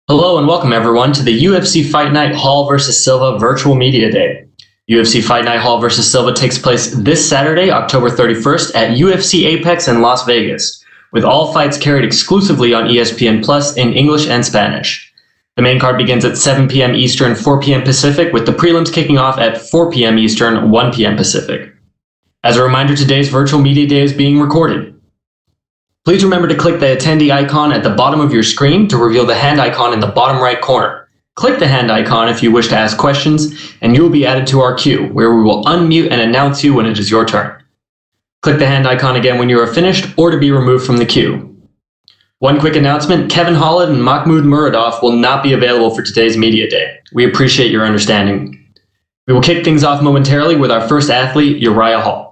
Hello and welcome everyone to the UFC Fight Night Hall vs. Silva Virtual Media Day. UFC Fight Night Hall vs. Silva takes place this Saturday, October 31st at UFC Apex in Las Vegas, with all fights carried exclusively on ESPN Plus in English and Spanish. The main card begins at 7 p.m. Eastern, 4 p.m. Pacific, with the prelims kicking off at 4 p.m. Eastern, 1 p.m. Pacific. As a reminder, today's Virtual Media Day is being recorded. Please remember to click the attendee icon at the bottom of your screen to reveal the hand icon in the bottom right corner. Click the hand icon if you wish to ask questions, and you will be added to our queue, where we will unmute and announce you when it is your turn. Click the hand icon again when you are finished or to be removed from the queue. One quick announcement, Kevin Holland and Makhmud Muradov will not be available for today's Media Day. We appreciate your understanding. We will kick things off momentarily with our first athlete, Uriah Hall.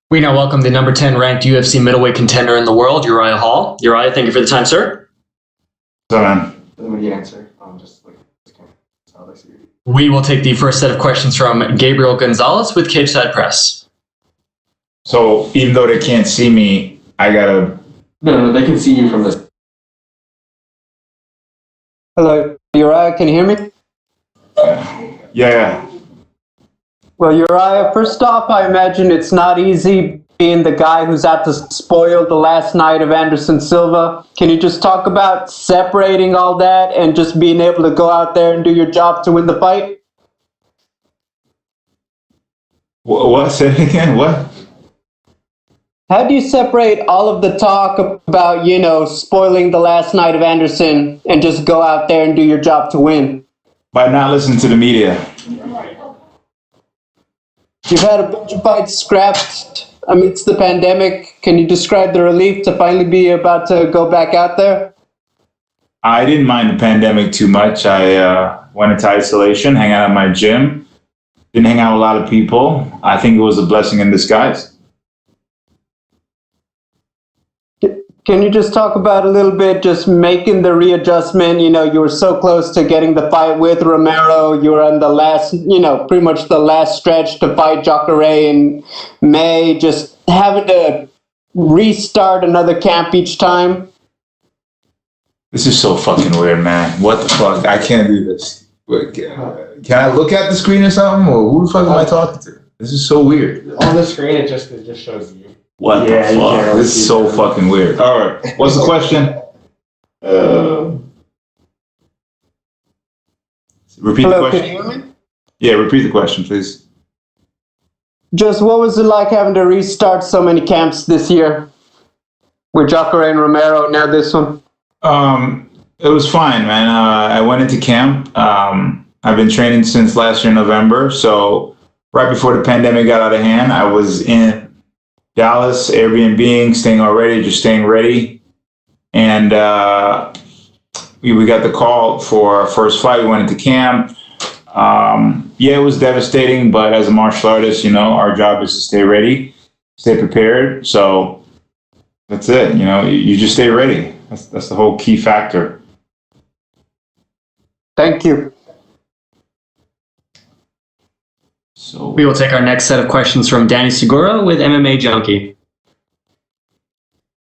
We now welcome the number 10 ranked UFC middleweight contender in the world, Uriah Hall. Uriah, thank you for the time, sir. So, man. What do you answer? We will take the first set of questions from Gabriel Gonzalez with Cageside Press. So, even though they can't see me, I gotta... No, they can see you from this. Hello, Uriah, can you hear me? Yeah. Well, Uriah, first off, I imagine it's not easy being the guy who's had to spoil the last night of Anderson Silva. Can you just talk about separating all that and just being able to go out there and do your job to win the fight? What? Say it again? What? How do you separate all of the talk about, spoiling the last night of Anderson and just go out there and do your job to win? By not listening to the media. You've had a bunch of fights scrapped amidst the pandemic. Can you describe the relief to finally be about to go back out there? I didn't mind the pandemic too much. I went into isolation, hang out at my gym. Didn't hang out with a lot of people. I think it was a blessing in disguise. Can you just talk about a little bit, just making the readjustment? You were so close to getting the fight with Romero. You were on the last, pretty much the last stretch to fight Jacare in May. Just having to restart another camp each time. This is so fucking weird, man. What the fuck? I can't do this. Can I look at the screen or something? Or who the fuck am I talking to? This is so weird. On the screen, it just shows you. What the fuck? This is so fucking weird. All right. What's the question? Repeat the question. Can you hear me? Yeah, repeat the question, please. Just what was it like having to restart so many camps this year? With Jacare and Romero, now this one? It was fine, man. I went into camp. I've been training since last year, November. So right before the pandemic got out of hand, I was in Dallas, Airbnb, staying ready. And we got the call for our first fight. We went into camp. It was devastating, but as a martial artist, our job is to stay ready, stay prepared. So that's it. You just stay ready. That's the whole key factor. Thank you. So We will take our next set of questions from Danny Segura with MMA Junkie.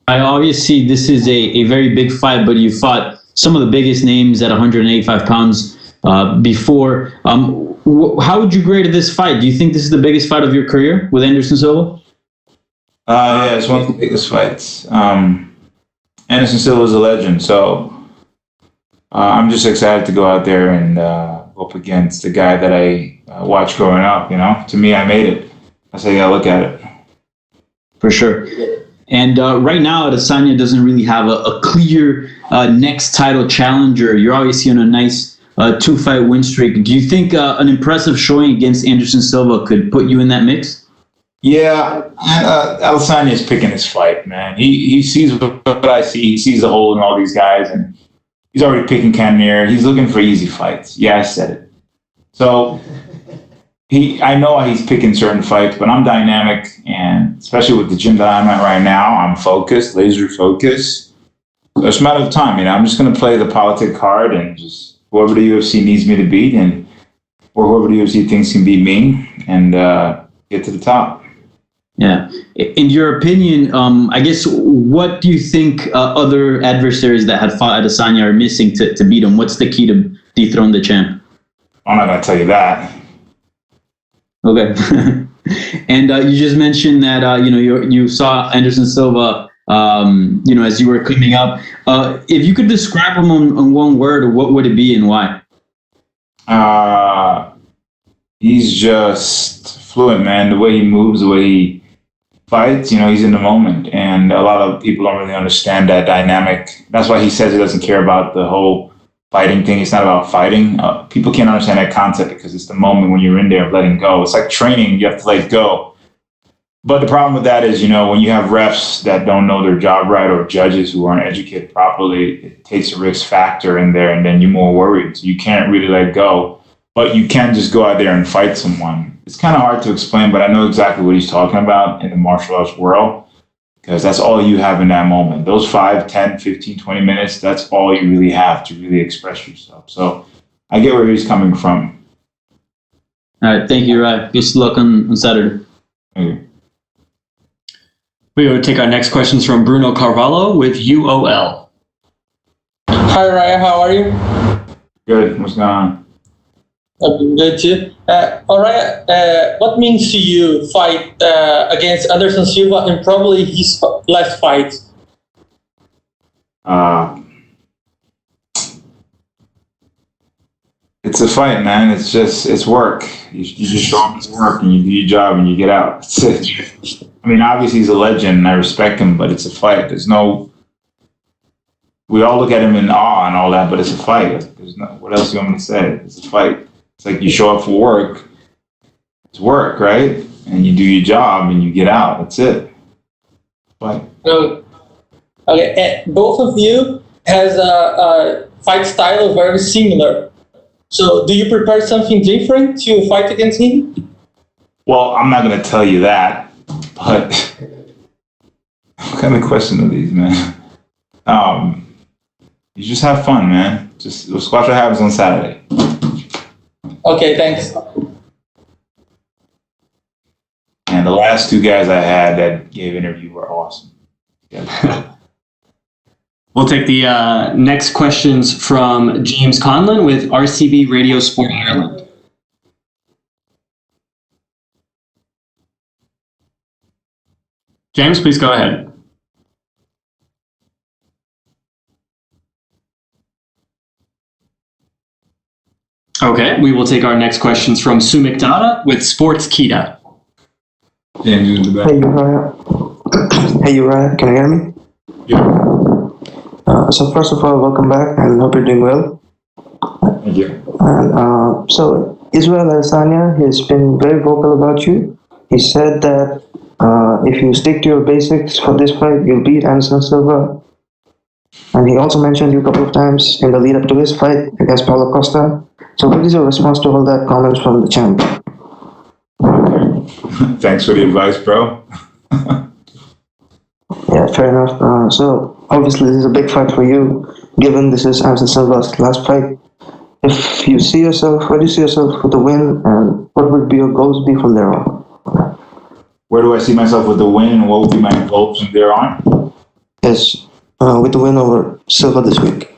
Obviously, this is a very big fight, but you fought some of the biggest names at 185 pounds before. How would you grade this fight? Do you think this is the biggest fight of your career with Anderson Silva? yeah, it's one of the biggest fights. Anderson Silva is a legend, so I'm just excited to go out there and go up against the guy that I watched growing up. To me, I made it. That's how you gotta look at it. For sure. And right now, Adesanya doesn't really have a clear next title challenger. You're obviously on a nice two-fight win streak. Do you think an impressive showing against Anderson Silva could put you in that mix? Yeah, Adesanya is picking his fight, man. He sees what I see. He sees the hole in all these guys, and he's already picking Cannonier. He's looking for easy fights. Yeah, I said it. So I know why he's picking certain fights, but I'm dynamic, and especially with the gym that I'm at right now, I'm focused, laser focused. So it's a matter of time, I'm just going to play the politic card and just whoever the UFC needs me to beat, or whoever the UFC thinks can beat me, and get to the top. Yeah. In your opinion, I guess, what do you think other adversaries that had fought Adesanya are missing to beat him? What's the key to dethrone the champ? I'm not going to tell you that. Okay. And you just mentioned that, you saw Anderson Silva, as you were coming up. If you could describe him in one word, what would it be and why? He's just fluent, man. The way he moves, the way he fights, he's in the moment. And a lot of people don't really understand that dynamic. That's why he says he doesn't care about the whole fighting thing. It's not about fighting. People can't understand that concept because it's the moment when you're in there of letting go. It's like training. You have to let go. But the problem with that is, when you have refs that don't know their job right or judges who aren't educated properly, it takes a risk factor in there, and then you're more worried. So you can't really let go. But you can just go out there and fight someone. it's kind of hard to explain, but I know exactly what he's talking about in the martial arts world, because that's all you have in that moment. Those 5, 10, 15, 20 minutes, that's all you really have to really express yourself. So I get where he's coming from. All right, thank you, Uriah. Good luck on Saturday. Thank you. We will take our next questions from Bruno Carvalho with UOL. Hi, Uriah. How are you? Good. What's going on? I'm good too. Uriah, what means to you fight against Anderson Silva in probably his last fight? It's a fight, man. It's work. You just show up to work and you do your job and you get out. That's it. I mean, obviously he's a legend and I respect him, but it's a fight. We all look at him in awe and all that, but it's a fight. What else do you want me to say? It's a fight. It's like you show up for work. It's work, right? And you do your job and you get out. That's it. Fight. Okay, both of you has a fight style very similar. So do you prepare something different to fight against him? Well, I'm not going to tell you that, but what kind of question are these, man? You just have fun, man. Just watch what happens on Saturday. Okay, thanks. And the last 2 guys I had that gave interview were awesome. Yeah. We'll take the next questions from James Conlon with RCB Radio Sport Ireland. James, please go ahead. Okay, we will take our next questions from Sumik Dada with Sports Kita. James is the best. Hey Uriah. Hey Uriah, can you hear me? Yeah. So first of all, welcome back and hope you're doing well. Thank you. And so Israel Adesanya has been very vocal about you. He said that if you stick to your basics for this fight, you'll beat Anderson Silva. And he also mentioned you a couple of times in the lead up to his fight against Paulo Costa. So what is your response to all that comments from the champ? Thanks for the advice, bro. Yeah, fair enough. So obviously this is a big fight for you, given this is Anderson Silva's last fight. If you see yourself, where do you see yourself with the win, and what would be your goals be from there on? Where do I see myself with the win, and what would be my goals from there on? Yes, with the win over Silva this week.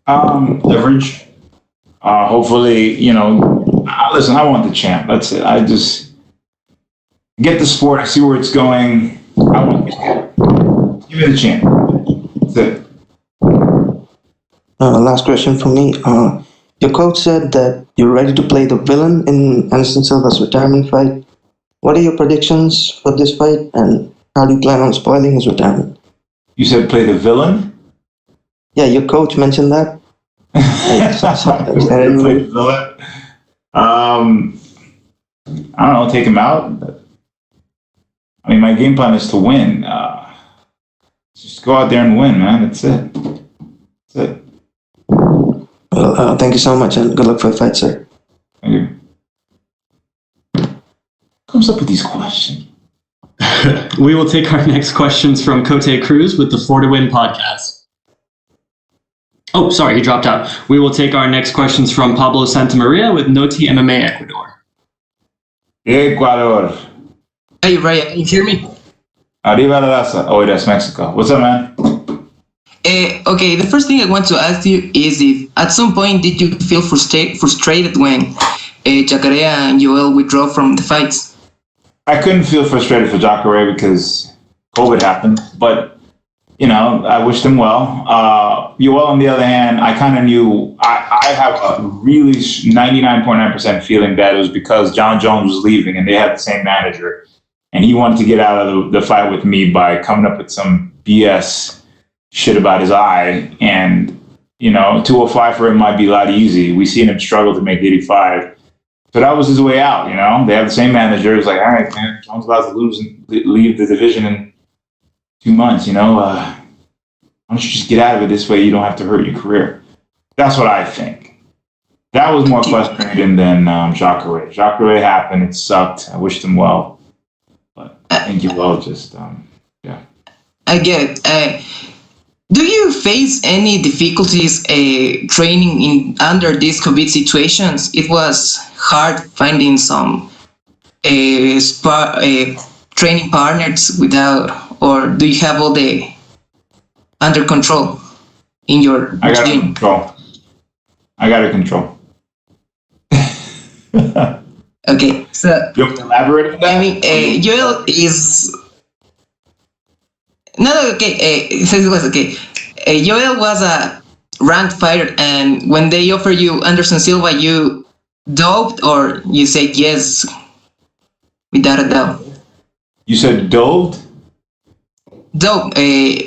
Leverage. Hopefully, listen, I want the champ. That's it. I just get the sport. I see where it's going. I want the champ. Give me the champ. That's it. Last question from me. Your coach said that you're ready to play the villain in Anderson Silva's retirement fight. What are your predictions for this fight, and how do you plan on spoiling his retirement? You said play the villain? Yeah, your coach mentioned that. Play the villain? I don't know, take him out. I mean, my game plan is to win. Just go out there and win, man. That's it. That's it. Well, thank you so much, and good luck for the fight, sir. Thank you. Comes up with these questions? We will take our next questions from Cote Cruz with the 4 to Win podcast. Oh, sorry, he dropped out. We will take our next questions from Pablo Santamaria with Noti MMA Ecuador. Ecuador. Hey, Uriah, can you hear me? Arriba la raza. Oh, that's Mexico. What's up, man? Okay, the first thing I want to ask you is if at some point did you feel frustrated when Jacarea and Yoel withdrew from the fights? I couldn't feel frustrated for Jacare because COVID happened, but, I wished him well. Yoel, on the other hand, I kind of knew, I have a really 99.9% feeling that it was because John Jones was leaving and they had the same manager, and he wanted to get out of the fight with me by coming up with some BS shit about his eye. And, 205 for him might be a lot easy. We seen him struggle to make 85. So that was his way out, They have the same manager. It's like, all right, man, Jones about to lose and leave the division in 2 months, why don't you just get out of it this way? You don't have to hurt your career. That's what I think. That was more frustrating than Jacare. Jacare happened. It sucked. I wished him well. But I think you will just, yeah. I get it. Do you face any difficulties training in under these COVID situations? It was hard finding some training partners without, or do you have all the under control in your I got it gym? control. I got it control. Okay, so You want to elaborate on that? I mean, Joel is okay. So it was okay. Joel was a ranked fighter, and when they offered you Anderson Silva, you doped or you said yes without a doubt. You said doved? Dope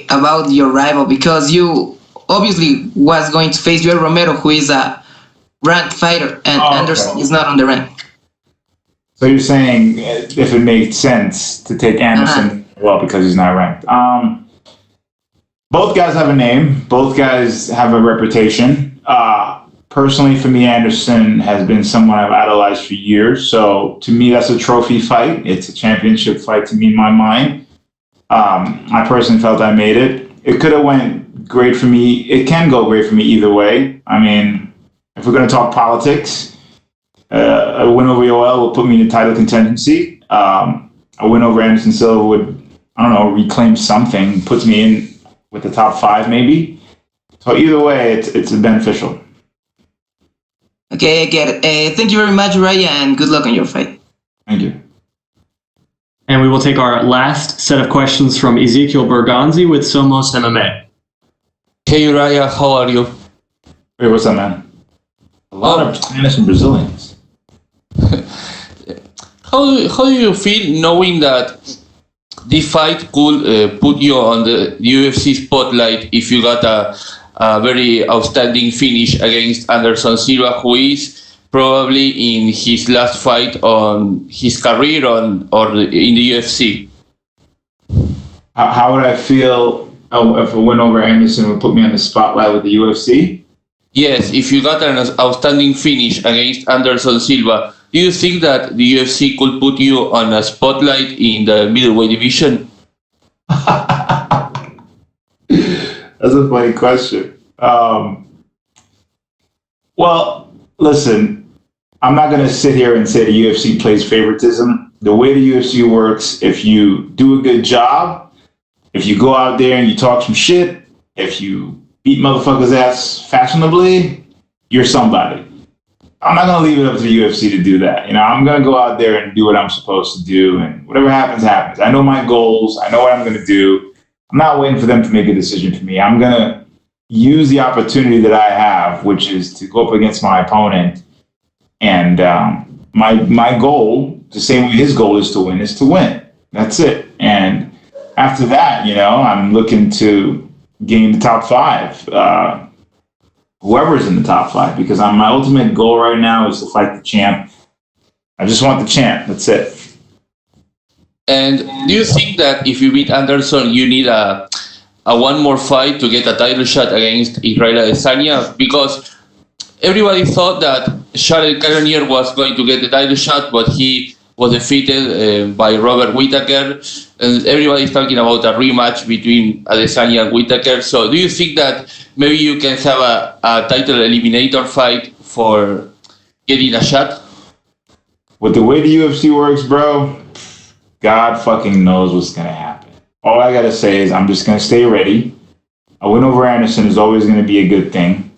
about your rival, because you obviously was going to face Joel Romero, who is a ranked fighter, and Anderson is not on the rank. So you're saying if it made sense to take Anderson, well, because he's not ranked. Both guys have a name. Both guys have a reputation. Personally, for me, Anderson has been someone I've idolized for years. So to me, that's a trophy fight. It's a championship fight to me in my mind. I personally felt I made it. It could have went great for me. It can go great for me either way. I mean, if we're going to talk politics, a win over Yoel will put me in the title contingency. A win over Anderson Silva would, I don't know, reclaim something, puts me in with the top 5 maybe. So either way, it's beneficial. Okay, I get it. Thank you very much, Uriah, and good luck on your fight. Thank you. And we will take our last set of questions from Ezekiel Berganzi with Somos MMA. Hey Uriah, how are you? Hey, what's up, man? A lot of Spanish and Brazilians. How do you feel knowing that this fight could put you on the UFC spotlight if you got a very outstanding finish against Anderson Silva, who is probably in his last fight on his career or in the UFC? How would I feel if a win over Anderson would put me on the spotlight with the UFC? Yes, if you got an outstanding finish against Anderson Silva, do you think that the UFC could put you on a spotlight in the middleweight division? That's a funny question. Well, listen, I'm not going to sit here and say the UFC plays favoritism. The way the UFC works, if you do a good job, if you go out there and you talk some shit, if you beat motherfuckers' ass fashionably, you're somebody. I'm not going to leave it up to the UFC to do that. You know, I'm going to go out there and do what I'm supposed to do, and whatever happens, happens. I know my goals. I know what I'm going to do. I'm not waiting for them to make a decision for me. I'm going to use the opportunity that I have, which is to go up against my opponent. And my goal, the same way his goal is to win. That's it. And after that, you know, I'm looking to gain the top 5. Whoever's in the top 5, because my ultimate goal right now is to fight the champ. I just want the champ. That's it. And do you think that if you beat Anderson, you need a one more fight to get a title shot against Israel Adesanya? Because everybody thought that Charles Cannonier was going to get the title shot, but he was defeated by Robert Whittaker. And everybody's talking about a rematch between Adesanya and Whittaker. So do you think that maybe you can have a title eliminator fight for getting a shot? With the way the UFC works, bro, God fucking knows what's going to happen. All I got to say is I'm just going to stay ready. A win over Anderson is always going to be a good thing.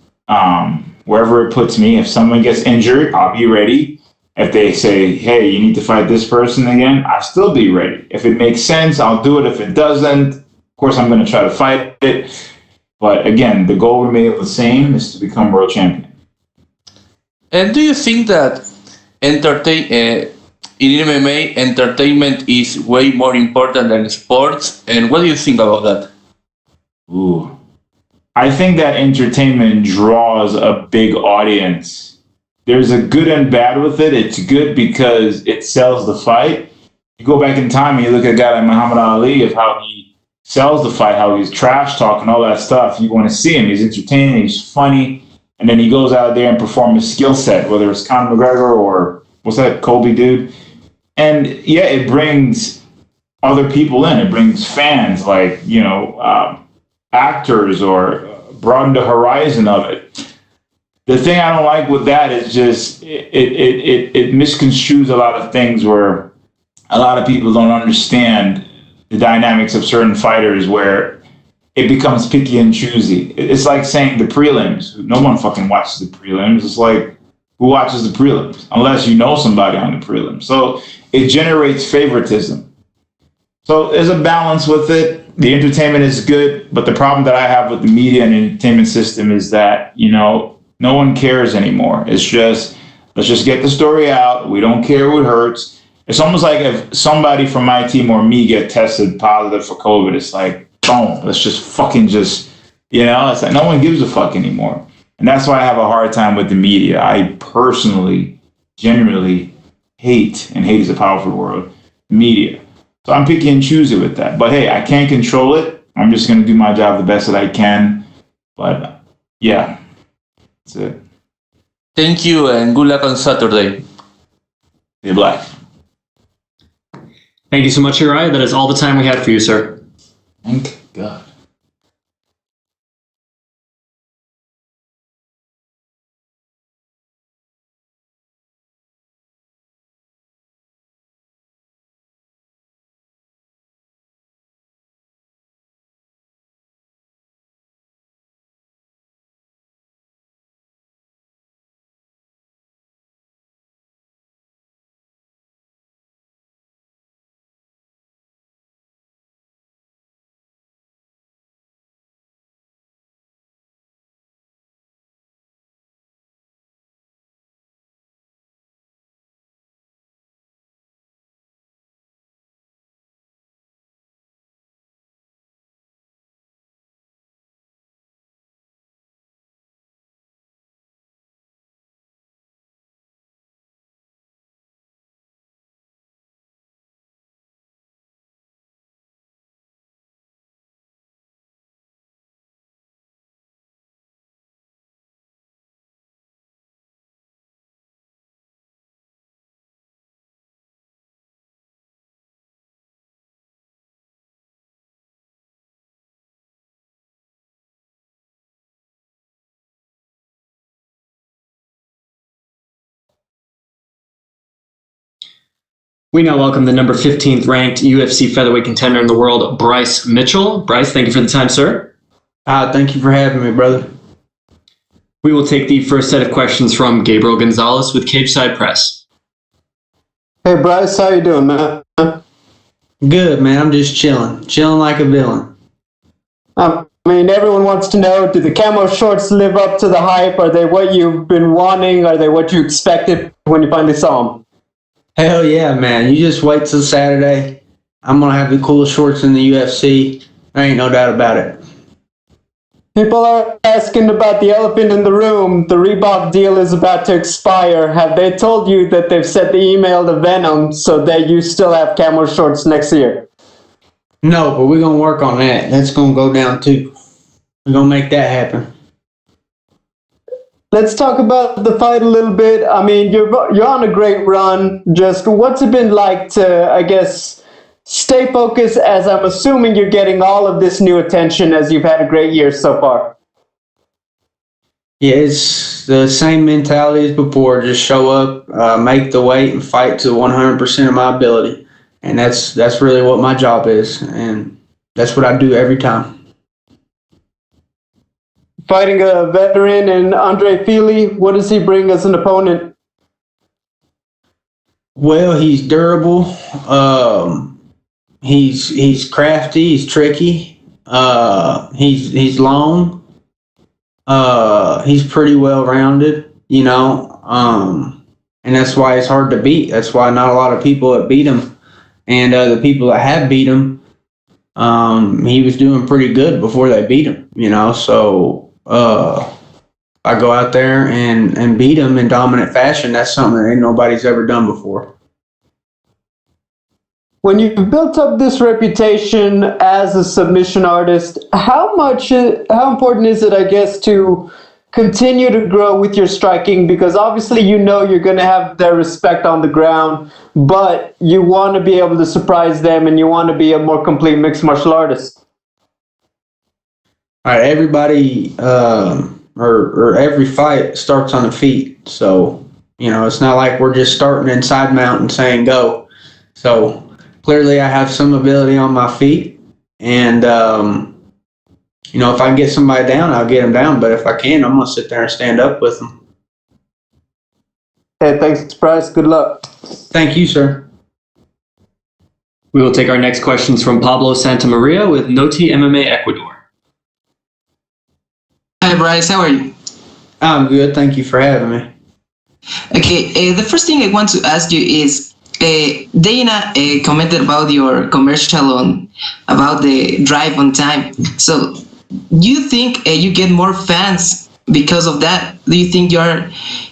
Wherever it puts me, if someone gets injured, I'll be ready. If they say, hey, you need to fight this person again, I'll still be ready. If it makes sense, I'll do it. If it doesn't, of course, I'm going to try to fight it. But again, the goal remains the same, is to become world champion. And do you think that in MMA, entertainment is way more important than sports? And what do you think about that? Ooh. I think that entertainment draws a big audience. There's a good and bad with it. It's good because it sells the fight. You go back in time and you look at a guy like Muhammad Ali, of how he sells the fight, how he's trash talking, all that stuff. You want to see him. He's entertaining. He's funny. and then he goes out there and performs his skill set, whether it's Conor McGregor or what's that Kobe dude. And yeah, it brings other people in. It brings fans, like, actors, or broaden the horizon of it. The thing I don't like with that is just it misconstrues a lot of things, where a lot of people don't understand the dynamics of certain fighters, where it becomes picky and choosy. It's like saying the prelims. No one fucking watches the prelims. It's like, who watches the prelims? Unless you know somebody on the prelims. So it generates favoritism. So there's a balance with it. The entertainment is good, but the problem that I have with the media and entertainment system is that, no one cares anymore. It's just, let's just get the story out. We don't care who it hurts. It's almost like if somebody from my team or me get tested positive for COVID, it's like, boom, let's just fucking it's like no one gives a fuck anymore. And that's why I have a hard time with the media. I personally, genuinely hate, and hate is a powerful word, media. So I'm picky and choosy with that. But hey, I can't control it. I'm just going to do my job the best that I can. But yeah, that's it. Thank you, and good luck on Saturday. Stay black. Thank you so much, Uriah. That is all the time we had for you, sir. Thank God. We now welcome the number 15th ranked UFC featherweight contender in the world, Bryce Mitchell. Bryce, thank you for the time, sir. Thank you for having me, brother. We will take the first set of questions from Gabriel Gonzalez with Cageside Press. Hey, Bryce, how you doing, man? Good, man. I'm just chilling like a villain. I mean, everyone wants to know, do the camo shorts live up to the hype? Are they what you've been wanting? Are they what you expected when you finally saw them? Hell yeah, man. You just wait till Saturday. I'm going to have the coolest shorts in the UFC. There ain't no doubt about it. People are asking about the elephant in the room. The Reebok deal is about to expire. Have they told you that they've sent the email to Venom so that you still have camo shorts next year? No, but we're going to work on that. That's going to go down too. We're going to make that happen. Let's talk about the fight a little bit. I mean, you're on a great run. Just what's it been like to, I guess, stay focused, as I'm assuming you're getting all of this new attention as you've had a great year so far? Yeah, it's the same mentality as before. Just show up, make the weight, and fight to 100% of my ability. And that's really what my job is. And that's what I do every time. Fighting a veteran in Andre Fili, what does he bring as an opponent? Well, he's durable. He's crafty. He's tricky. He's long. He's pretty well rounded, and that's why it's hard to beat. That's why not a lot of people have beat him, and the people that have beat him, he was doing pretty good before they beat him, So I go out there and beat him in dominant fashion. That's something that ain't nobody's ever done before. When you've built up this reputation as a submission artist, how important is it, I guess, to continue to grow with your striking, because obviously you know you're going to have their respect on the ground, but you want to be able to surprise them and you want to be a more complete mixed martial artist. All right, everybody, or every fight starts on the feet. So, it's not like we're just starting inside mount and saying go. So clearly I have some ability on my feet, and, if I can get somebody down, I'll get them down. But if I can't, I'm going to sit there and stand up with them. Hey, thanks, Bryce. Good luck. Thank you, sir. We will take our next questions from Pablo Santamaria with Noti MMA Ecuador. Hi, Bryce. How are you? I'm good. Thank you for having me. Okay, the first thing I want to ask you is, Dana commented about your commercial about the drive on time. So, do you think you get more fans because of that? Do you think you're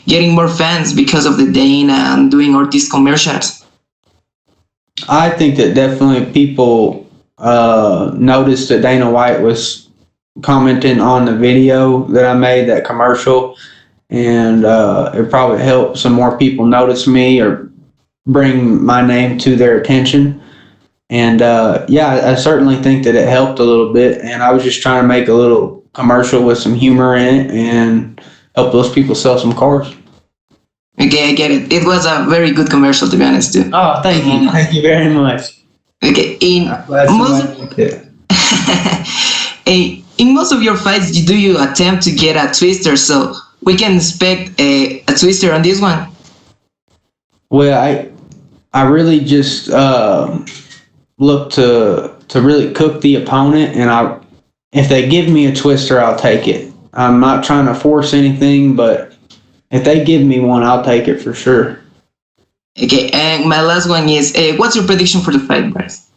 getting more fans because of the Dana and doing all these commercials? I think that definitely people noticed that Dana White was commenting on the video that I made, that commercial, and it probably helped some more people notice me or bring my name to their attention. And I certainly think that it helped a little bit, and I was just trying to make a little commercial with some humor in it and help those people sell some cars. Okay, I get it. It was a very good commercial, to be honest, too. Oh, thank you. Thank you very much. Okay, in most of your fights, do you attempt to get a twister? So we can expect a twister on this one. Well, I really just look to really cook the opponent, and if they give me a twister, I'll take it. I'm not trying to force anything, but if they give me one, I'll take it for sure. Okay, and my last one is, what's your prediction for the fight, Bryce?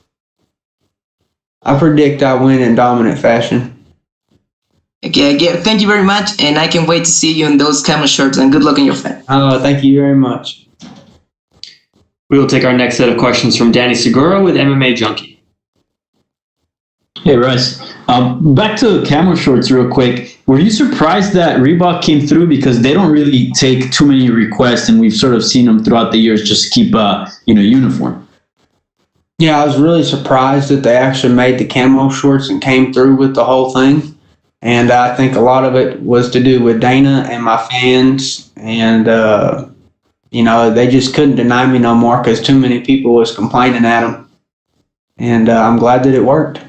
I predict I win in dominant fashion. Okay, again, thank you very much, and I can wait to see you in those camo shirts, and good luck in your fight. Thank you very much. We will take our next set of questions from Danny Segura with MMA Junkie. Hey, Bryce. Back to camo shorts real quick. Were you surprised that Reebok came through? Because they don't really take too many requests, and we've sort of seen them throughout the years just keep uniform. Yeah, I was really surprised that they actually made the camo shorts and came through with the whole thing. And I think a lot of it was to do with Dana and my fans, and they just couldn't deny me no more because too many people was complaining at them. And I'm glad that it worked.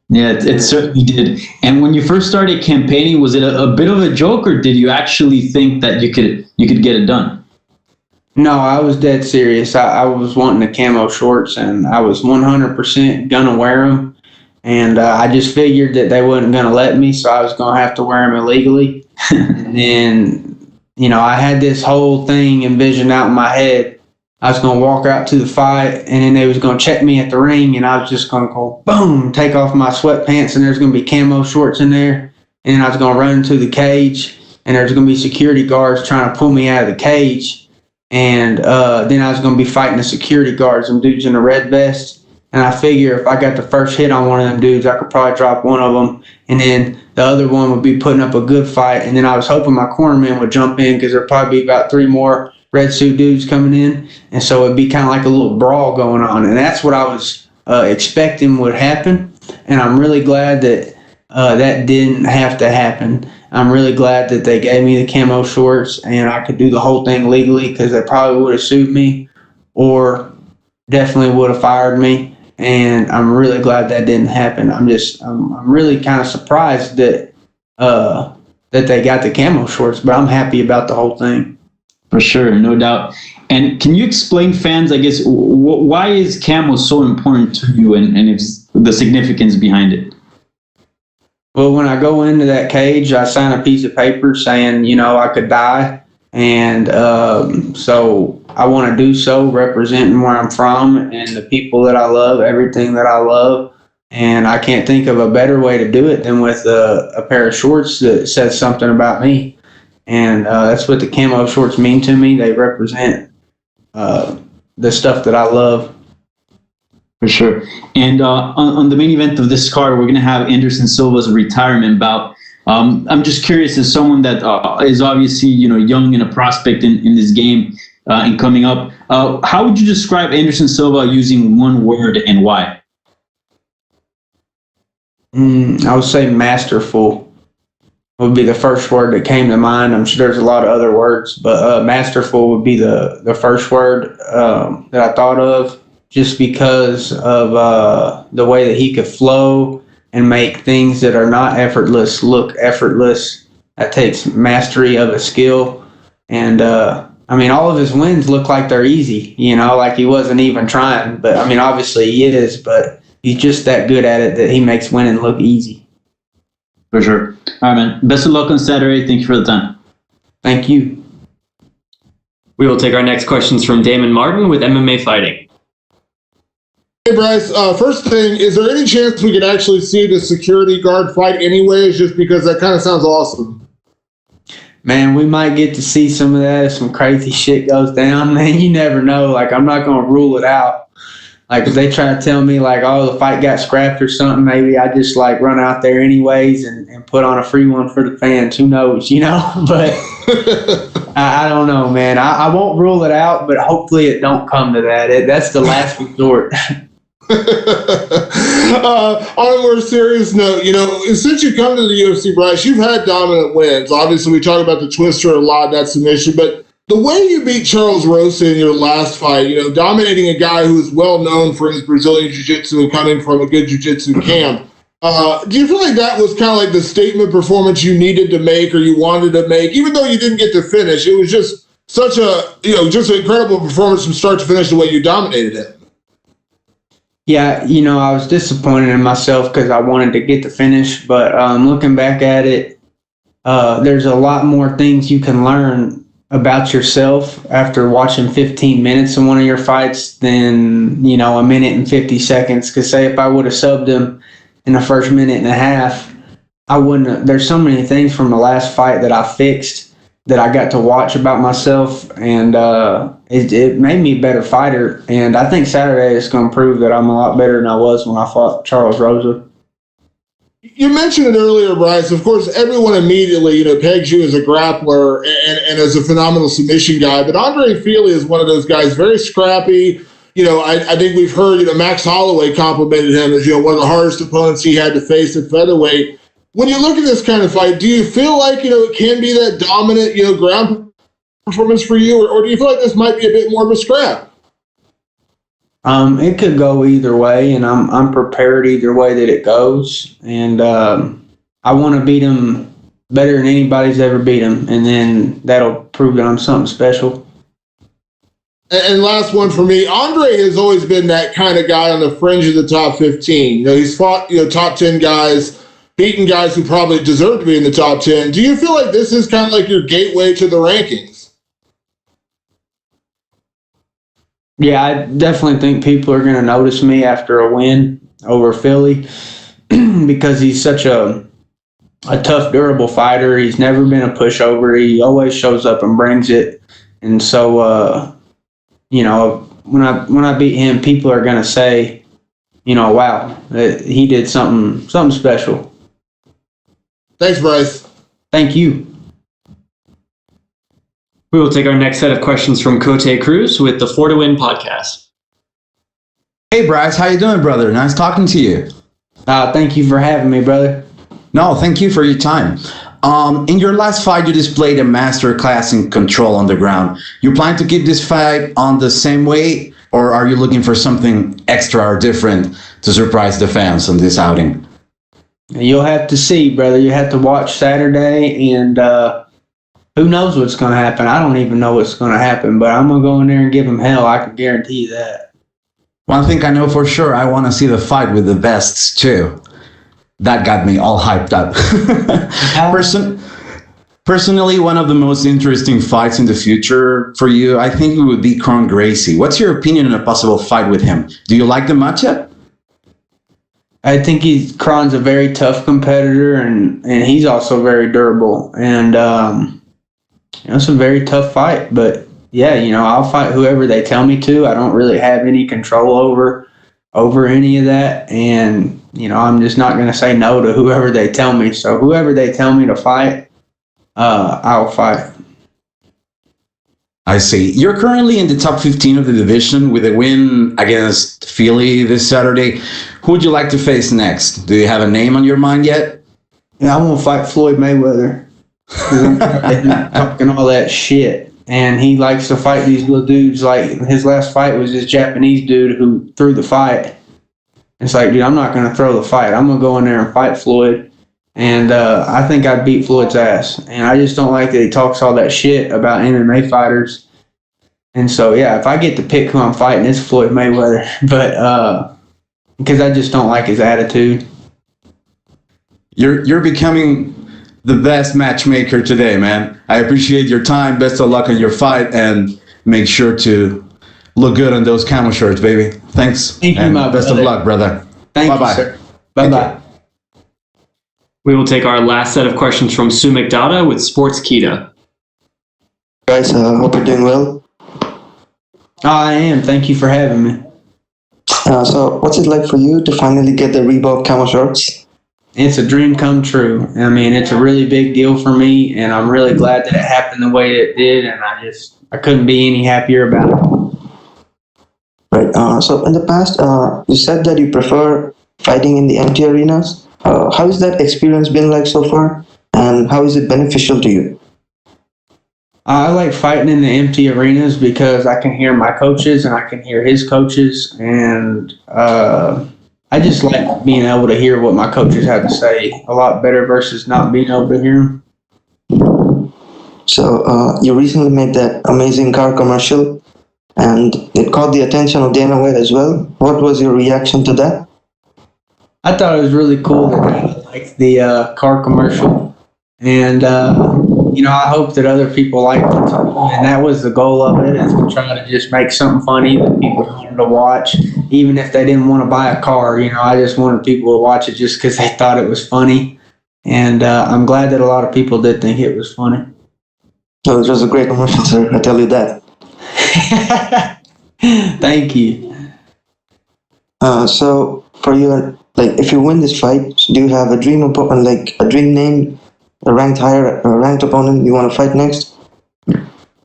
Yeah, it certainly did. And when you first started campaigning, was it a bit of a joke, or did you actually think that you could get it done? No, I was dead serious. I was wanting the camo shorts, and I was 100% gonna wear them. And I just figured that they wasn't gonna let me, so I was gonna have to wear them illegally. And then, I had this whole thing envisioned out in my head. I was going to walk out to the fight, and then they was going to check me at the ring, and I was just going to go, boom, take off my sweatpants, and there's going to be camo shorts in there. And then I was going to run into the cage, and there's going to be security guards trying to pull me out of the cage. And then I was going to be fighting the security guards, them dudes in the red vest. And I figure if I got the first hit on one of them dudes, I could probably drop one of them, and then the other one would be putting up a good fight. And then I was hoping my cornerman would jump in because there'd probably be about 3 more red suit dudes coming in, and so it'd be kind of like a little brawl going on, and that's what I was expecting would happen. And I'm really glad that that didn't have to happen. I'm really glad that they gave me the camo shorts and I could do the whole thing legally, because they probably would have sued me or definitely would have fired me. And I'm really glad that didn't happen. I'm really kind of surprised that that they got the camo shorts, but I'm happy about the whole thing. For sure, no doubt. And can you explain fans, I guess, why is camo so important to you, and it's the significance behind it? Well, when I go into that cage, I sign a piece of paper saying, I could die. And so I want to do so representing where I'm from and the people that I love, everything that I love. And I can't think of a better way to do it than with a pair of shorts that says something about me. And that's what the camo shorts mean to me. They represent the stuff that I love. For sure. And on the main event of this card, we're going to have Anderson Silva's retirement bout. I'm just curious, as someone that is obviously young and a prospect in this game and coming up, how would you describe Anderson Silva using one word and why? I would say masterful would be the first word that came to mind. I'm sure there's a lot of other words, but masterful would be the first word that I thought of, just because of the way that he could flow and make things that are not effortless look effortless. That takes mastery of a skill. And all of his wins look like they're easy, like he wasn't even trying. But obviously he is, but he's just that good at it that he makes winning look easy. For sure. All right, man. Best of luck on Saturday. Thank you for the time. Thank you. We will take our next questions from Damon Martin with MMA Fighting. Hey, Bryce. First thing, is there any chance we could actually see the security guard fight anyways, just because that kind of sounds awesome? Man, we might get to see some of that if some crazy shit goes down. Man, you never know. Like, I'm not going to rule it out. Like, if they try to tell me, like, oh, the fight got scrapped or something, maybe I just, like, run out there anyways and put on a free one for the fans. Who knows, But I don't know, man. I won't rule it out, but hopefully it don't come to that. That's the last resort. On a more serious note, since you come to the UFC, Bryce, you've had dominant wins. Obviously, we talk about the twister a lot, that submission, but the way you beat Charles Rosa in your last fight, dominating a guy who is well known for his Brazilian jiu-jitsu and coming from a good jiu-jitsu camp, do you feel like that was kind of like the statement performance you needed to make or you wanted to make, even though you didn't get to finish? It was just such a, just an incredible performance from start to finish the way you dominated him. Yeah, I was disappointed in myself because I wanted to get the finish, but looking back at it, there's a lot more things you can learn about yourself after watching 15 minutes in one of your fights than, a minute and 50 seconds. Because say if I would have subbed him in the first minute and a half, I wouldn't have. There's so many things from the last fight that I fixed that I got to watch about myself, and it made me a better fighter. And I think Saturday is going to prove that I'm a lot better than I was when I fought Charles Rosa. You mentioned it earlier, Bryce. Of course, everyone immediately, pegs you as a grappler and as a phenomenal submission guy. But Andre Fili is one of those guys, very scrappy. I think we've heard, Max Holloway complimented him as, one of the hardest opponents he had to face at featherweight. When you look at this kind of fight, do you feel like, it can be that dominant, ground performance for you? Or do you feel like this might be a bit more of a scrap? It could go either way, and I'm prepared either way that it goes. And I want to beat him better than anybody's ever beat him, and then that'll prove that I'm something special. And last one for me, Andre has always been that kind of guy on the fringe of the top 15. He's fought, top 10 guys, beaten guys who probably deserve to be in the top 10. Do you feel like this is kind of like your gateway to the rankings? Yeah, I definitely think people are going to notice me after a win over Fili because he's such a tough, durable fighter. He's never been a pushover. He always shows up and brings it. And so, when I beat him, people are going to say, wow, he did something special. Thanks, Bryce. Thank you. We will take our next set of questions from Cote Cruz with the 4 to Win podcast. Hey, Bryce. How you doing, brother? Nice talking to you. Thank you for having me, brother. No, thank you for your time. In your last fight, you displayed a master class in control on the ground. You plan to keep this fight on the same way, or are you looking for something extra or different to surprise the fans on this outing? You'll have to see, brother. You have to watch Saturday, and who knows what's going to happen? I don't even know what's going to happen, but I'm going to go in there and give him hell. I can guarantee you that. One thing I know for sure, I want to see the fight with the bests, too. That got me all hyped up. Personally, one of the most interesting fights in the future for you, I think it would be Kron Gracie. What's your opinion on a possible fight with him? Do you like the matchup? I think Kron's a very tough competitor, and he's also very durable. And it's a very tough fight. But yeah, I'll fight whoever they tell me to. I don't really have any control over any of that. And I'm just not going to say no to whoever they tell me. So whoever they tell me to fight, I'll fight. I see. You're currently in the top 15 of the division with a win against Fili this Saturday. Who would you like to face next? Do you have a name on your mind yet? Yeah, I'm going to fight Floyd Mayweather. Talking all that shit. And he likes to fight these little dudes. Like, his last fight was this Japanese dude who threw the fight. It's like, dude, I'm not going to throw the fight. I'm going to go in there and fight Floyd. And I think I'd beat Floyd's ass. And I just don't like that he talks all that shit about MMA fighters. And so, yeah, if I get to pick who I'm fighting, it's Floyd Mayweather. But because I just don't like his attitude. You're becoming the best matchmaker today, man. I appreciate your time. Best of luck on your fight, and make sure to look good on those camo shirts, baby. Thanks. Thank you, and my best brother. of luck, brother. Thank Bye-bye. you, sir. Bye-bye. We will take our last set of questions from Sue McDonough with Sports Kita. Guys, hope you're doing well. I am. Thank you for having me. So, what's it like for you to finally get the Reebok camo shorts? It's a dream come true. I mean, it's a really big deal for me, and I'm really glad that it happened the way it did, and I couldn't be any happier about it. Right. So, in the past, you said that you prefer fighting in the empty arenas. How has that experience been like so far, and how is it beneficial to you? I like fighting in the empty arenas because I can hear my coaches and I can hear his coaches, and I just like being able to hear what my coaches have to say a lot better versus not being able to hear them. So, you recently made that amazing car commercial, and it caught the attention of Dana White as well. What was your reaction to that? I thought it was really cool that Dana liked the car commercial, and I hope that other people liked it too. And that was the goal of it, is to try to just make something funny that people wanted to watch, even if they didn't want to buy a car. I just wanted people to watch it just because they thought it was funny, and I'm glad that a lot of people did think it was funny. So it was a great commercial, sir. I tell you that. Thank you. So for you, like, if you win this fight, do you have a dream opponent, like a dream name, a ranked opponent you want to fight next?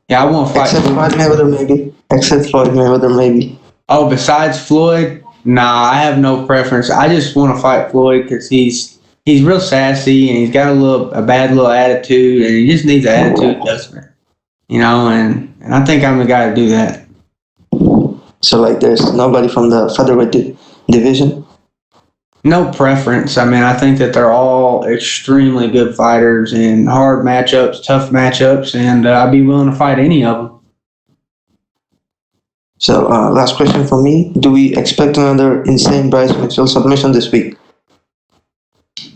Yeah, I want to fight. Except Floyd Mayweather, maybe. Except Floyd Mayweather, maybe. Oh, besides Floyd, nah, I have no preference. I just want to fight Floyd because he's real sassy and he's got a bad little attitude, and he just needs an attitude adjustment. And I think I'm the guy to do that. So, like, there's nobody from the featherweight division? No preference. I mean, I think that they're all extremely good fighters and hard matchups, tough matchups, and I'd be willing to fight any of them. So, last question for me. Do we expect another insane Bryce Mitchell submission this week?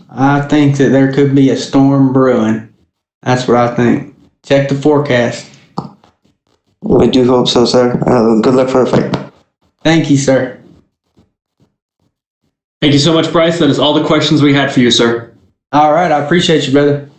I think that there could be a storm brewing. That's what I think. Check the forecast. We do hope so, sir. Good luck for the fight. Thank you, sir. Thank you so much, Bryce. That is all the questions we had for you, sir. All right. I appreciate you, brother.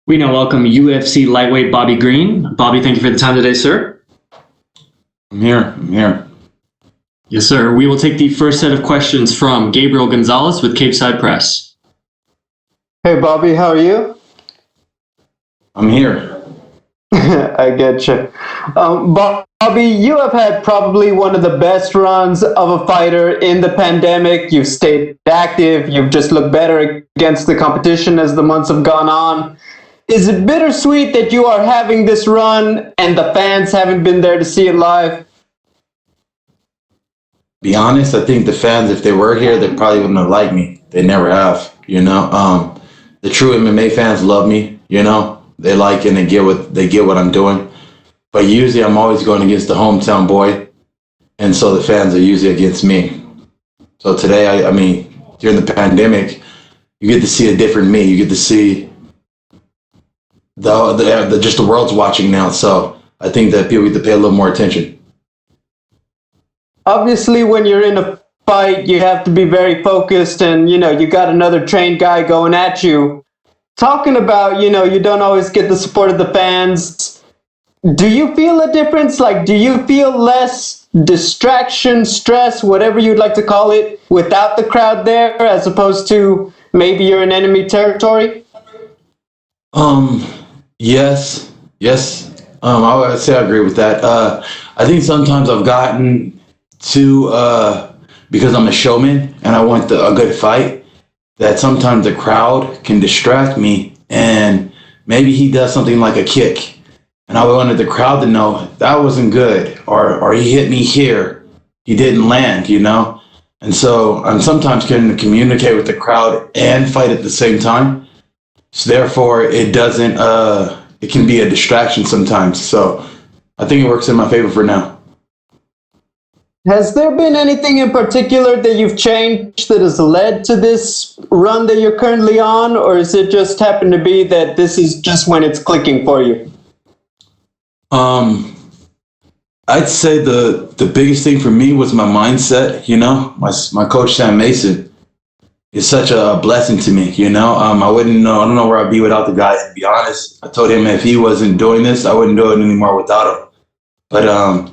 We now welcome UFC lightweight Bobby Greene. Bobby, thank you for the time today, sir. I'm here. Yes, sir. We will take the first set of questions from Gabriel Gonzalez with Cape Side Press. Hey, Bobby, how are you? I'm here. I get you. Bobby, you have had probably one of the best runs of a fighter in the pandemic. You've stayed active. You've just looked better against the competition as the months have gone on. Is it bittersweet that you are having this run and the fans haven't been there to see it live? Be honest, I think the fans, if they were here, they probably wouldn't have liked me. They never have, you know. The true MMA fans love me, you know. They like it and they get what I'm doing. But usually I'm always going against the hometown boy. And so the fans are usually against me. So today, I mean, during the pandemic, you get to see a different me. You get to see just the world's watching now. So I think that people get to pay a little more attention. Obviously, when you're in a fight, you have to be very focused and, you know, you got another trained guy going at you. Talking about, you know, you don't always get the support of the fans. Do you feel a difference? Like, do you feel less distraction, stress, whatever you'd like to call it, without the crowd there, as opposed to maybe you're in enemy territory? Yes. I would say I agree with that. I think sometimes I've gotten to, because I'm a showman and I want a good fight, that sometimes the crowd can distract me and maybe he does something like a kick. And I wanted the crowd to know that wasn't good, or he hit me here, he didn't land, you know? And so I'm sometimes getting to communicate with the crowd and fight at the same time. So therefore, it doesn't, it can be a distraction sometimes. So I think it works in my favor for now. Has there been anything in particular that you've changed that has led to this run that you're currently on, or is it just happened to be that this is just when it's clicking for you? I'd say the biggest thing for me was my mindset. You know, my coach Sam Mason is such a blessing to me. You know, I don't know where I'd be without the guy. To be honest, I told him if he wasn't doing this, I wouldn't do it anymore without him. But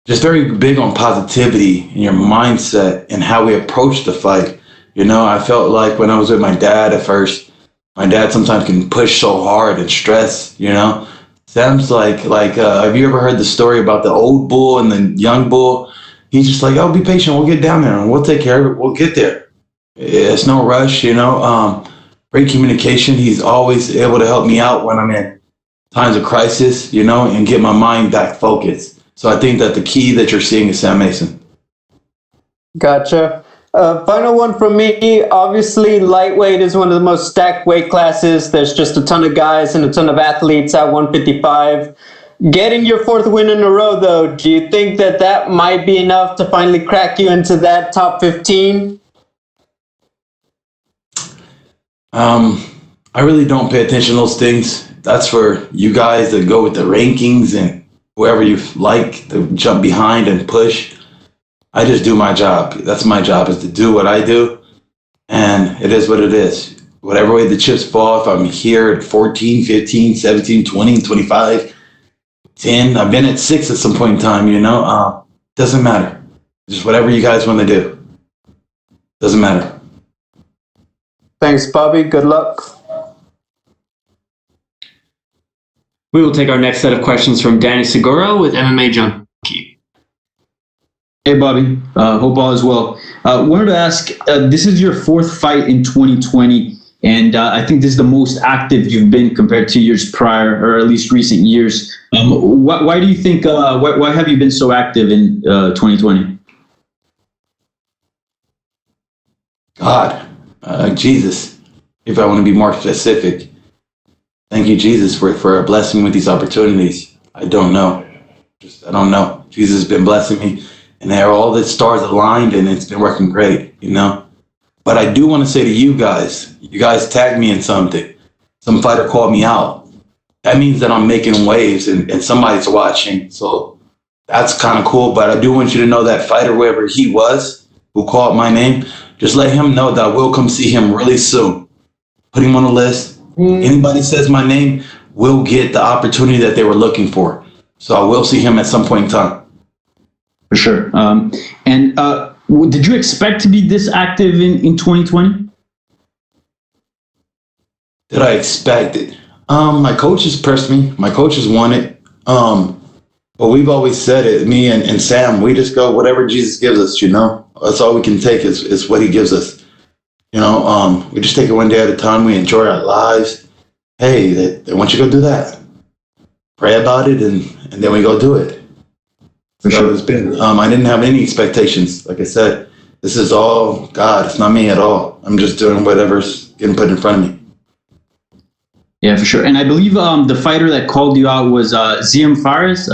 just very big on positivity and your mindset and how we approach the fight. You know, I felt like when I was with my dad at first, my dad sometimes can push so hard and stress, you know. Sam's like, have you ever heard the story about the old bull and the young bull? He's just like, oh, be patient. We'll get down there and we'll take care of it. We'll get there. It's no rush, you know. Great communication. He's always able to help me out when I'm in times of crisis, you know, and get my mind back focused. So I think that the key that you're seeing is Sam Mason. Gotcha. Final one from me. Obviously, lightweight is one of the most stacked weight classes. There's just a ton of guys and a ton of athletes at 155. Getting your fourth win in a row, though, do you think that that might be enough to finally crack you into that top 15? I really don't pay attention to those things. That's for you guys that go with the rankings and whoever you like to jump behind and push. I just do my job. That's my job, is to do what I do. And it is what it is. Whatever way the chips fall, if I'm here at 14, 15, 17, 20, 25, 10, I've been at 6 at some point in time, you know. Doesn't matter. Just whatever you guys want to do. Doesn't matter. Thanks, Bobby. Good luck. We will take our next set of questions from Danny Segura with MMA Junkie. Hey, Bobby. Hope all is well. Wanted to ask, this is your fourth fight in 2020, and I think this is the most active you've been compared to years prior, or at least recent years. Why do you think, why have you been so active in 2020? God, Jesus, if I want to be more specific. Thank you, Jesus, for blessing me with these opportunities. I don't know. I don't know. Jesus has been blessing me, and all the stars aligned, and it's been working great, you know. But I do want to say to you guys tagged me in something. Some fighter called me out. That means that I'm making waves, and somebody's watching. So that's kind of cool. But I do want you to know that fighter, wherever he was, who called my name, just let him know that I will come see him really soon. Put him on the list. Anybody says my name will get the opportunity that they were looking for. So I will see him at some point in time. For sure. Did you expect to be this active in 2020? Did I expect it? My coaches pressed me. My coaches want it. But we've always said it, me and Sam, we just go whatever Jesus gives us, you know. That's all we can take is what he gives us. You know, we just take it one day at a time. We enjoy our lives. Hey, they want you to go do that. Pray about it, and then we go do it. For sure. It's been. I didn't have any expectations. Like I said, this is all God. It's not me at all. I'm just doing whatever's getting put in front of me. Yeah, for sure. And I believe the fighter that called you out was Ziam Fares.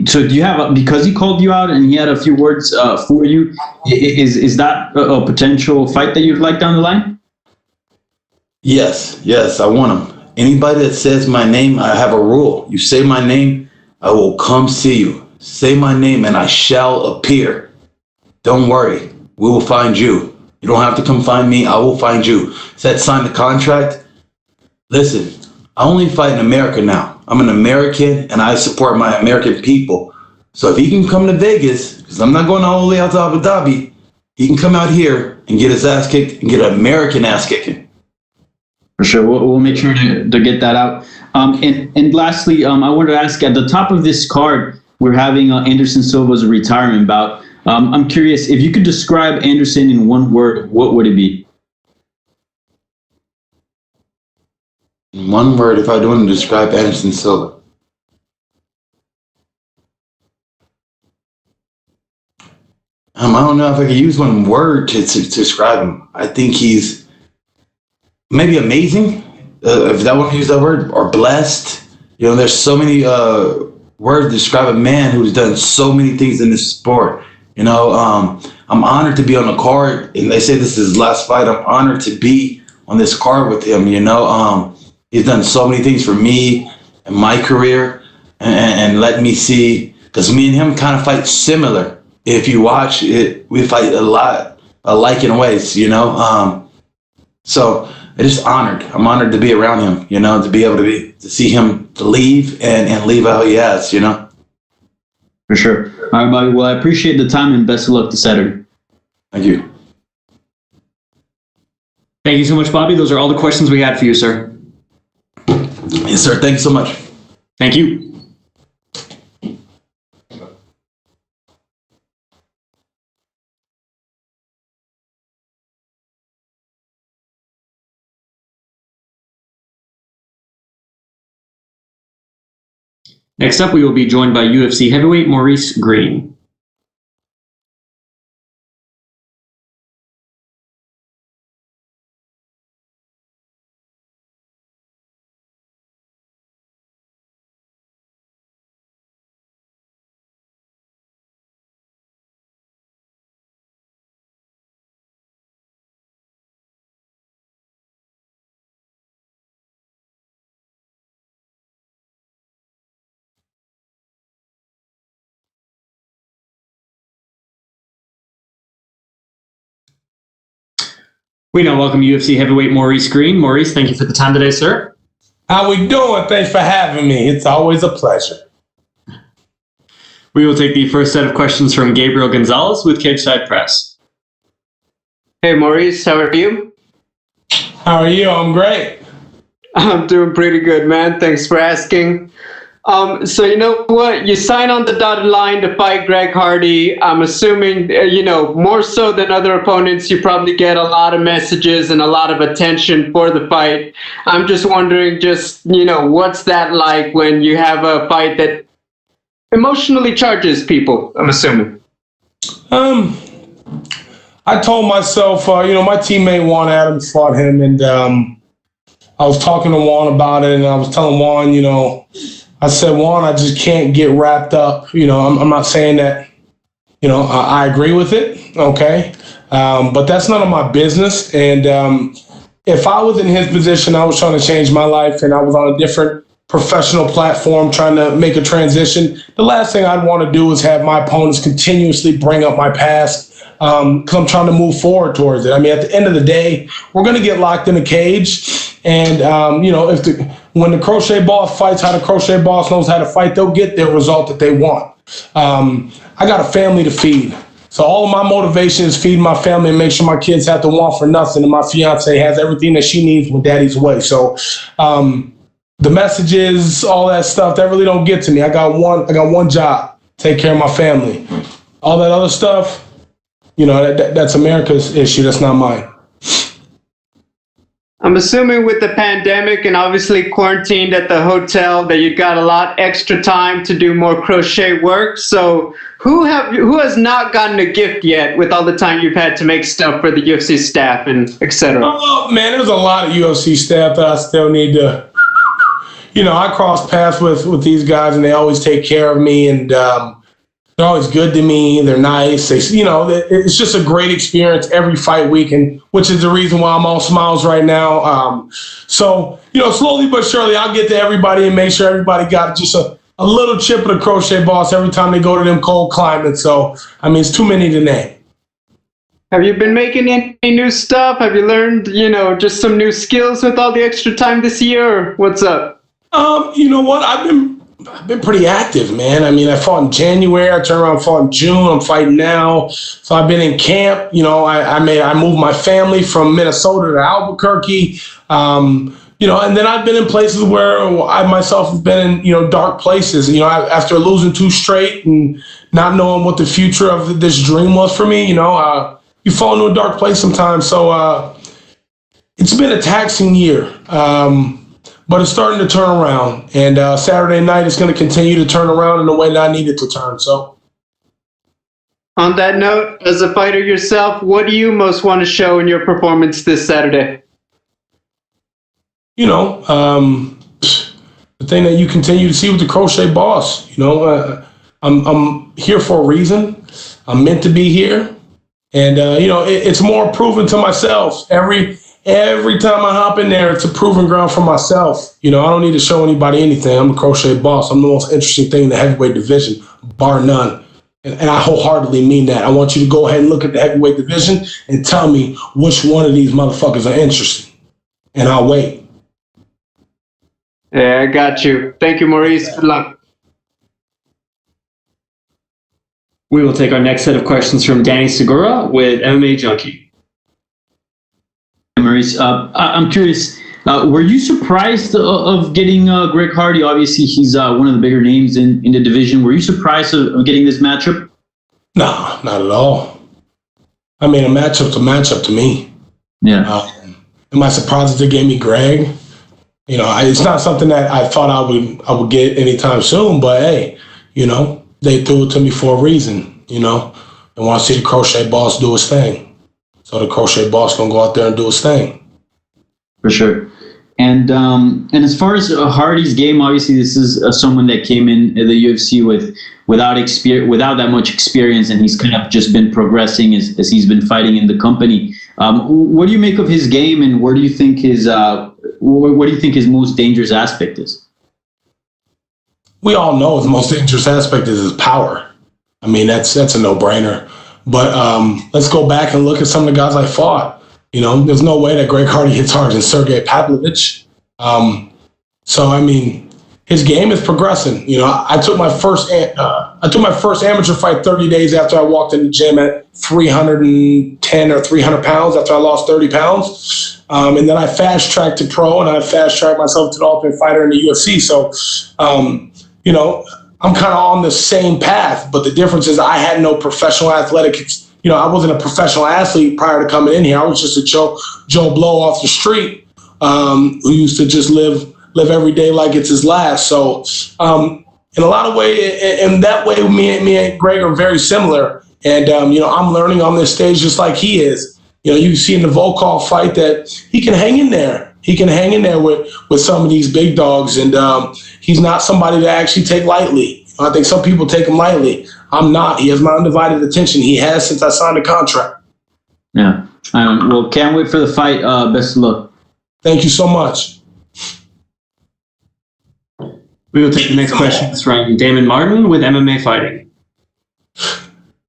So do you have, because he called you out and he had a few words for you, is that a potential fight that you'd like down the line? Yes, I want him. Anybody that says my name, I have a rule. You say my name, I will come see you. Say my name and I shall appear. Don't worry, we will find you. You don't have to come find me, I will find you. Said sign the contract. Listen, I only fight in America now. I'm an American and I support my American people. So if he can come to Vegas, because I'm not going all the way out to Abu Dhabi, he can come out here and get his ass kicked and get an American ass kicking. For sure. We'll make sure to get that out. And lastly, I wanted to ask, at the top of this card, we're having Anderson Silva's retirement bout. I'm curious, if you could describe Anderson in one word, what would it be? In one word, if I do want to describe Anderson Silva. I don't know if I could use one word to describe him. I think he's maybe amazing, if that one to use that word, or blessed. You know, there's so many words to describe a man who's done so many things in this sport. You know, I'm honored to be on the card, and they say this is his last fight. I'm honored to be on this card with him, you know. He's done so many things for me and my career, and let me see, because me and him kind of fight similar. If you watch it, we fight a lot alike in ways, you know. So I'm just honored. I'm honored to be around him, you know, to be able to see him leave and leave how he has, you know. For sure. All right, Bobby. Well, I appreciate the time and best of luck this Saturday. Thank you. Thank you so much, Bobby. Those are all the questions we had for you, sir. Yes, sir. Thank you so much. Thank you. Next up, we will be joined by UFC heavyweight Maurice Greene. We now welcome UFC heavyweight Maurice Greene. Maurice, thank you for the time today, sir. How we doing? Thanks for having me. It's always a pleasure. We will take the first set of questions from Gabriel Gonzalez with Cageside Press. Hey, Maurice, how are you? How are you? I'm great. I'm doing pretty good, man. Thanks for asking. So you know what? You sign on the dotted line to fight Greg Hardy. I'm assuming, more so than other opponents, you probably get a lot of messages and a lot of attention for the fight. I'm just wondering, what's that like when you have a fight that emotionally charges people, I'm assuming? I told myself, my teammate Juan Adams fought him, and I was talking to Juan about it, and I was telling Juan, I said, Juan, I just can't get wrapped up. I'm not saying that, I agree with it, okay? But that's none of my business. And if I was in his position, I was trying to change my life, and I was on a different professional platform trying to make a transition, the last thing I'd want to do is have my opponents continuously bring up my past, because I'm trying to move forward towards it. I mean, at the end of the day, we're going to get locked in a cage. And when the crochet boss fights how the crochet boss knows how to fight, they'll get their result that they want. I got a family to feed. So all of my motivation is feed my family and make sure my kids have to want for nothing, and my fiance has everything that she needs when daddy's away. So the messages, all that stuff, that really don't get to me. I got one job: take care of my family. All that other stuff, that's America's issue. That's not mine. I'm assuming with the pandemic and obviously quarantined at the hotel that you got a lot extra time to do more crochet work. So who has not gotten a gift yet with all the time you've had to make stuff for the UFC staff and etc.? Oh man, there's a lot of UFC staff that I still need to. I cross paths with these guys, and they always take care of me, and they're always good to me. They're nice. It's just a great experience every fight week, and which is the reason why I'm all smiles right now. So slowly but surely, I'll get to everybody and make sure everybody got just a little chip of the crochet boss every time they go to them cold climates. So, it's too many to name. Have you been making any new stuff? Have you learned, just some new skills with all the extra time this year? Or what's up? You know what? I've been pretty active, man. I fought in January. I turned around and fought in June. I'm fighting now. So I've been in camp. I moved my family from Minnesota to Albuquerque. And then I've been in places where I myself have been in, dark places. After losing 2 straight and not knowing what the future of this dream was for me, you fall into a dark place sometimes. So it's been a taxing year. But it's starting to turn around, and Saturday night is going to continue to turn around in the way that I need it to turn. So, on that note, as a fighter yourself, what do you most want to show in your performance this Saturday? The thing that you continue to see with the crochet boss. I'm here for a reason. I'm meant to be here, and it's more proven to myself Every time I hop in there, it's a proving ground for myself. I don't need to show anybody anything. I'm a crochet boss. I'm the most interesting thing in the heavyweight division, bar none. And I wholeheartedly mean that. I want you to go ahead and look at the heavyweight division and tell me which one of these motherfuckers are interesting. And I'll wait. Yeah, I got you. Thank you, Maurice. Good luck. We will take our next set of questions from Danny Segura with MMA Junkie. Maurice, I'm curious, were you surprised of getting Greg Hardy? Obviously, he's one of the bigger names in the division. Were you surprised of getting this matchup? No, not at all. A matchup's a matchup to me. Yeah. Am I surprised that they gave me Greg? It's not something that I thought I would get anytime soon, but hey, they threw it to me for a reason, They want to see the crochet boss do his thing. So the crochet boss gonna go out there and do his thing. For sure. And as far as Hardy's game, obviously this is someone that came in the UFC without that much experience, and he's kind of just been progressing as he's been fighting in the company. What do you make of his game, and what do you think his most dangerous aspect is? We all know his most dangerous aspect is his power. That's a no-brainer. But let's go back and look at some of the guys I fought. There's no way that Greg Hardy hits harder than Sergey Pavlovich. His game is progressing. I took my first amateur fight 30 days after I walked in the gym at 310 or 300 pounds after I lost 30 pounds. And then I fast-tracked to pro, and I fast-tracked myself to the Ultimate Fighter in the UFC. So, I'm kind of on the same path, but the difference is I had no professional athletics. I wasn't a professional athlete prior to coming in here. I was just a Joe Blow off the street who used to just live every day like it's his last. So in a lot of ways, in that way, me and Greg are very similar. And, I'm learning on this stage just like he is. You see in the Volkov fight that he can hang in there. He can hang in there with some of these big dogs, and he's not somebody to actually take lightly. I think some people take him lightly. I'm not. He has my undivided attention. He has since I signed the contract. Yeah. Well, can't wait for the fight. Best of luck. Thank you so much. We will take the next question from Damon Martin with MMA Fighting.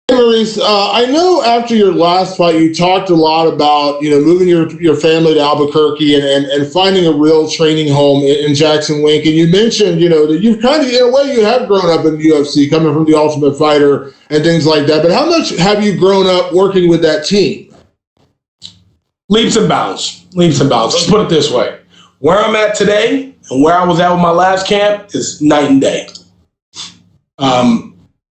Hey, Maurice, this. I know after your last fight, you talked a lot about, moving your family to Albuquerque and finding a real training home in Jackson Wink. And you mentioned, that you've kind of, in a way, you have grown up in the UFC, coming from the Ultimate Fighter and things like that. But how much have you grown up working with that team? Leaps and bounds. Leaps and bounds. Let's put it this way. Where I'm at today and where I was at with my last camp is night and day.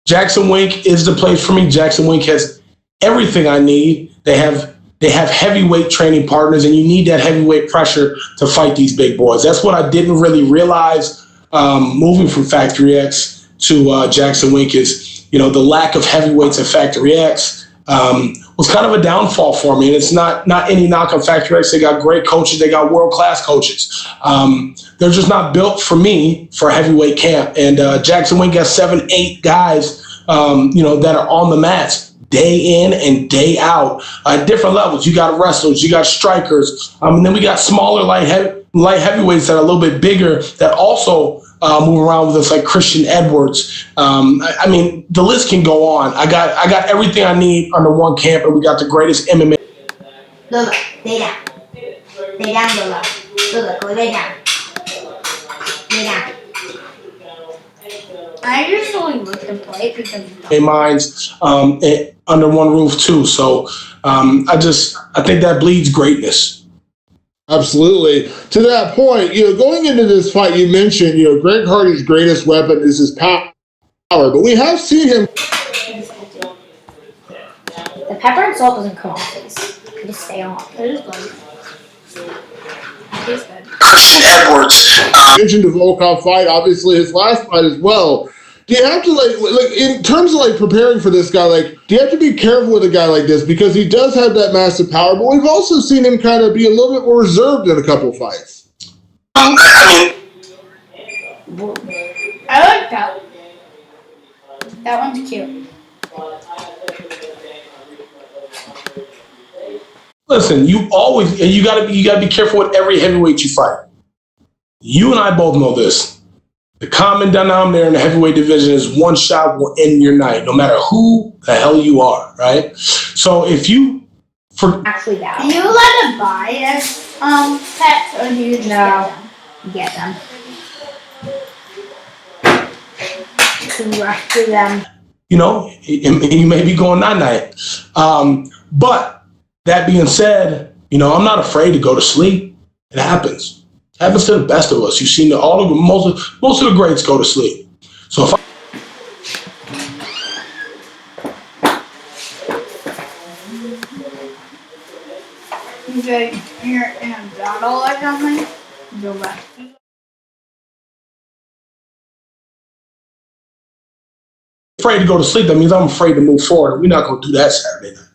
Jackson Wink is the place for me. Jackson Wink has everything I need. They have heavyweight training partners, and you need that heavyweight pressure to fight these big boys. That's what I didn't really realize moving from Factory X to Jackson Wink is, the lack of heavyweights at Factory X was kind of a downfall for me. And it's not any knock on Factory X. They got great coaches. They got world-class coaches. They're just not built for me for a heavyweight camp. And Jackson Wink has 7-8 guys, that are on the mats day in and day out at different levels. You got wrestlers, you got strikers. And then we got smaller light heavyweights that are a little bit bigger that also move around with us, like Christian Edwards. The list can go on. I got everything I need under one camp, and we got the greatest MMA. Lola, lay down. Lay down, Lola. Lola, go lay down. Lay down. I just only looked and play because minds under one roof too. So I think that bleeds greatness. Absolutely. To that point, going into this fight, you mentioned, Greg Hardy's greatest weapon is his power, but we have seen him. the pepper and salt doesn't come off these. They just stay on. It is good. It tastes good. Christian Edwards. Mentioned the Volkov fight, obviously his last fight as well. Do you have to like in terms of preparing for this guy, do you have to be careful with a guy like this because he does have that massive power, but we've also seen him kind of be a little bit more reserved in a couple of fights. I like that. That one's cute. Listen, you gotta be careful with every heavyweight you fight. You and I both know this. The common denominator in the heavyweight division is one shot will end your night, no matter who the hell you are, right? So if you actually that. Do you let them buy as pets or do you just get them? To rush through them. You may be going night-night. But that being said, I'm not afraid to go to sleep. It happens. It happens to the best of us. You've seen most of the greats go to sleep. So if You're in a battle or something? Go back. afraid to go to sleep, that means I'm afraid to move forward. We're not going to do that Saturday night.